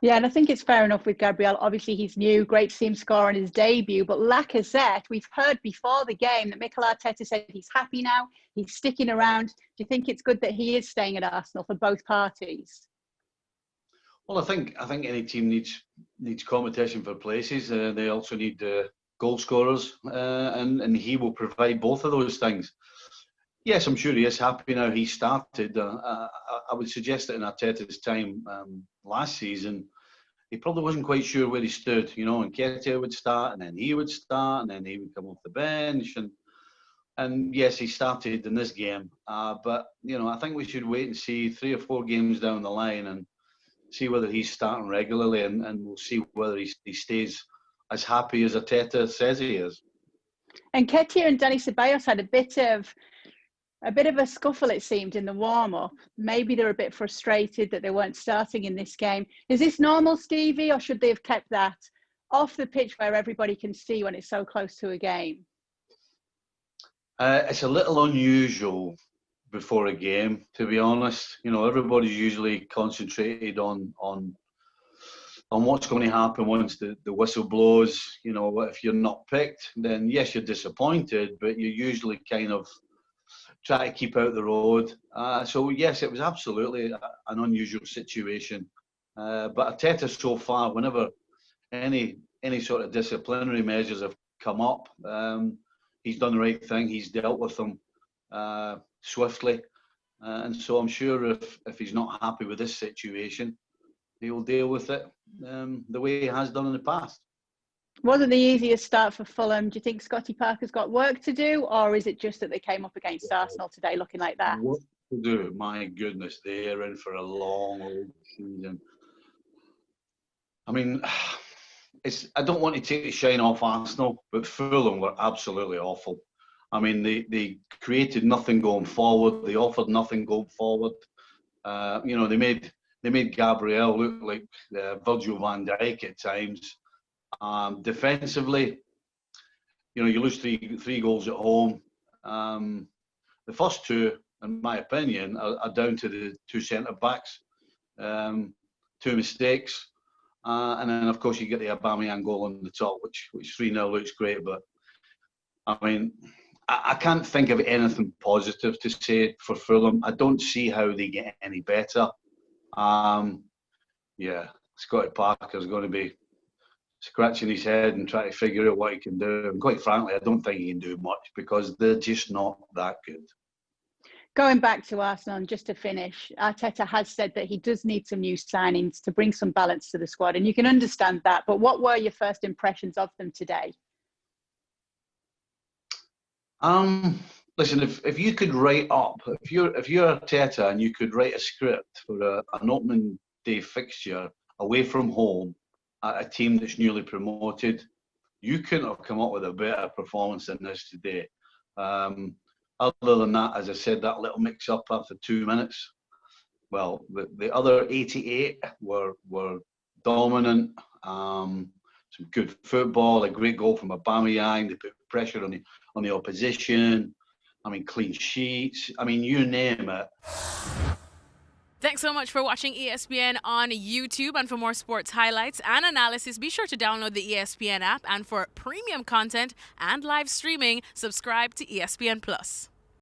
Yeah, and I think it's fair enough with Gabriel. Obviously, he's new, great to see him score on his debut. But Lacazette, we've heard before the game that Mikel Arteta said he's happy now, he's sticking around. Do you think it's good that he is staying at Arsenal for both parties? Well, I think any team needs competition for places. They also need goal scorers, and he will provide both of those things. Yes, I'm sure he is happy now. He started. I would suggest that in Arteta's time last season, he probably wasn't quite sure where he stood. You know, and Nketiah would start, and then he would start, and then he would come off the bench, and yes, he started in this game. But you know, I think we should wait and see 3 or 4 games down the line and see whether he's starting regularly, and we'll see whether he stays as happy as Arteta says he is. And Nketiah and Dani Ceballos had a bit of a scuffle, it seemed, in the warm-up. Maybe they're a bit frustrated that they weren't starting in this game. Is this normal, Stevie, or should they have kept that off the pitch where everybody can see when it's so close to a game? It's a little unusual before a game, to be honest. You know, everybody's usually concentrated on what's going to happen once the whistle blows. You know, if you're not picked, then yes, you're disappointed, but you usually kind of try to keep out the road. So yes, it was absolutely an unusual situation. But Arteta so far, whenever any sort of disciplinary measures have come up, he's done the right thing. He's dealt with them swiftly, and so I'm sure if he's not happy with this situation, he will deal with it the way he has done in the past. Wasn't the easiest start for Fulham. Do you think Scotty Parker's got work to do, or is it just that they came up against Arsenal today looking like that? Work to do? My goodness, they're in for a long old season. I mean, I don't want to take the shine off Arsenal, but Fulham were absolutely awful. I mean, they created nothing going forward. They offered nothing going forward. You know, they made Gabriel look like Virgil van Dijk at times. Defensively, you know, you lose three goals at home. The first 2, in my opinion, are down to the 2 centre backs. 2 mistakes. And then, of course, you get the Aubameyang goal on the top, which 3-0 looks great. But, I mean, I can't think of anything positive to say for Fulham. I don't see how they get any better. Yeah, Scotty Parker's going to be scratching his head and trying to figure out what he can do. And quite frankly, I don't think he can do much because they're just not that good. Going back to Arsenal, and just to finish, Arteta has said that he does need some new signings to bring some balance to the squad, and you can understand that. But what were your first impressions of them today? Listen, if you could write up, if you're Arteta and you could write a script for an opening day fixture away from home at a team that's newly promoted, you couldn't have come up with a better performance than this today. Other than that, as I said, that little mix-up after 2 minutes. Well, the other 88 were dominant. Some good football, a great goal from Aubameyang. They put pressure on the opposition. I mean, clean sheets. I mean, you name it. Thanks so much for watching ESPN on YouTube. And for more sports highlights and analysis, be sure to download the ESPN app. And for premium content and live streaming, subscribe to ESPN Plus.